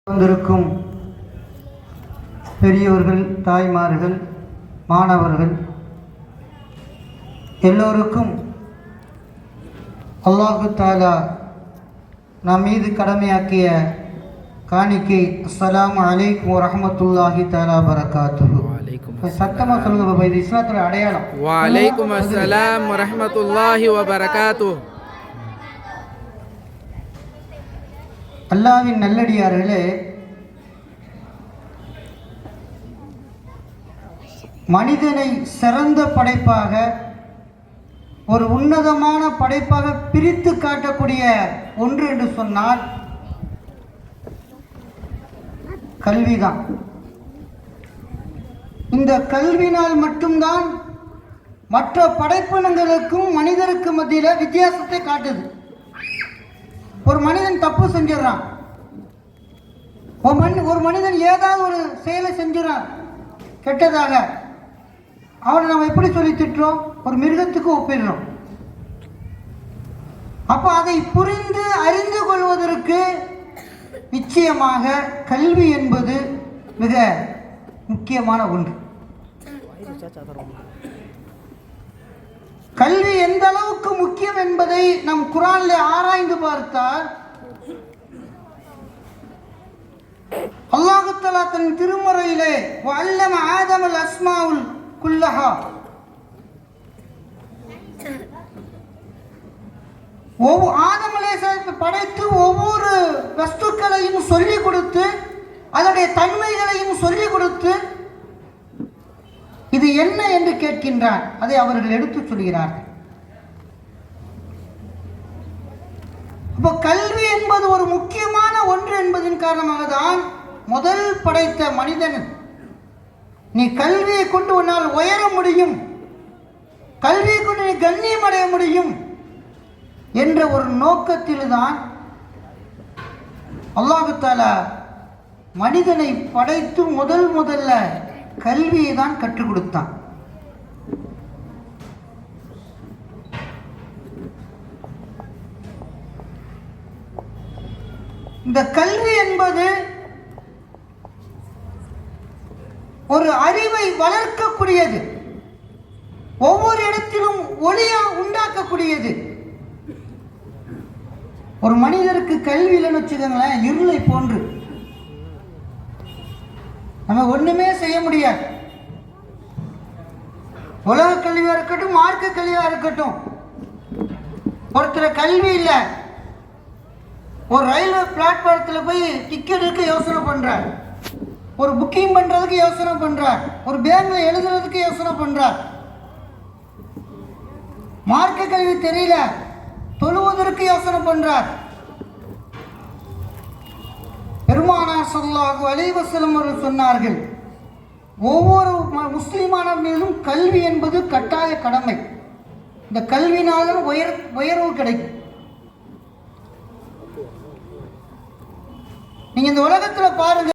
வந்திருக்கும் பெரியோர்கள், தாய்மார்கள், மாணவர்கள் எல்லோருக்கும் அல்லாஹு தஆலா நம் மீது கடமையாக்கிய காணிக்கை அஸ்ஸலாமு அலைக்கும் வரஹ்மத்துல்லாஹி தஆலா பரகாத்துஹு. சத்தமா சொல்லுங்க பாபா, இது இஸ்லாத்தோட அடையாளம். வலைக்கும் அஸ்ஸலாம் வரஹ்மத்துல்லாஹி வபரகாத்துஹு. அல்லாஹ்வின் நல்லடியார்களே, மனிதனை சிறந்த படைப்பாக, ஒரு உன்னதமான படைப்பாக பிரித்து காட்டக்கூடிய ஒன்று என்று சொன்னால் கல்விதான். இந்த கல்வினால் மட்டும்தான் மற்ற படைப்பினங்களுக்கும் மனிதருக்கு மத்தியில் வித்தியாசத்தை காட்டுது. ஒரு மனிதன் தப்பு செஞ்சிடறான், ஒரு மனிதன் ஏதாவது ஒரு செயலை செஞ்சிடறான் கெட்டதாக, அவனை நம்ம எப்படி சொல்லி திட்டுறோம்? ஒரு மிருகத்துக்கு ஒப்பிடுறோம். அப்போ அதை புரிந்து அறிந்து கொள்வதற்கு நிச்சயமாக கல்வி என்பது மிக முக்கியமான ஒன்று. கல்வி எந்த அளவுக்கு முக்கியம் என்பதை நம் குர்ஆனில் ஆராய்ந்து பார்த்தால் அல்லாஹ் தஆலா தன் திருமறையிலே வஅல்லம ஆதமல் அஸ்மாஉல் குல்லஹா, ஆதம் அலைஹிஸ்ஸலாத்தை படைத்து ஒவ்வொரு வஸ்துக்களையும் சொல்லிக் கொடுத்து அதனுடைய தன்மைகளையும் சொல்லிக் கொடுத்து இது என்ன என்று கேட்கின்றான். அதை அவர்கள் எடுத்து சொல்கிறார்கள். அப்போ கல்வி என்பது ஒரு முக்கியமான ஒன்று என்பதன் காரணமாக தான் முதல் படைத்த மனிதன், நீ கல்வியை கொண்டு உன்னால் உயர முடியும், கல்வியை கொண்டு நீ கண்ணியம் அடைய முடியும் என்ற ஒரு நோக்கத்தில் தான் அல்லாஹ் தஆலா மனிதனை படைத்து முதல்ல கல்வியை தான் கற்றுக் கொடுத்தான். இந்த கல்வி என்பது ஒரு அறிவை வளர்க்கக்கூடியது, ஒவ்வொரு இடத்திலும் ஒளியா உண்டாக்கக்கூடியது. ஒரு மனிதருக்கு கல்வி இல்லைன்னு வச்சுக்கோங்களேன், இருளை போன்று நம்ம ஒண்ணுமே செய்ய முடியாது. உலக கல்வியா இருக்கட்டும், மார்க்க கல்வியா இருக்கட்டும், ஒருத்தர் கல்வி இல்லை, ஒரு ரயில்வே பிளாட்பாரத்தில் போய் டிக்கெட் எடுக்க யோசனை பண்றார், ஒரு புக்கிங் பண்றதுக்கு யோசனை பண்றார், ஒரு பேங்க்ல எழுதுறதுக்கு யோசனை பண்றார். மார்க்க கல்வி தெரியல, தொழுவதற்கு யோசனை பண்றார். பெருமானார் ஸல்லல்லாஹு அலைஹி வஸல்லம் அவர்கள் சொன்னார்கள், ஒவ்வொரு முஸ்லிமான மீதும் கல்வி என்பது கட்டாய கடமை. இந்த கல்வினாலும் உயர்வு கிடைக்கும். நீங்க இந்த உலகத்துல பாருங்க,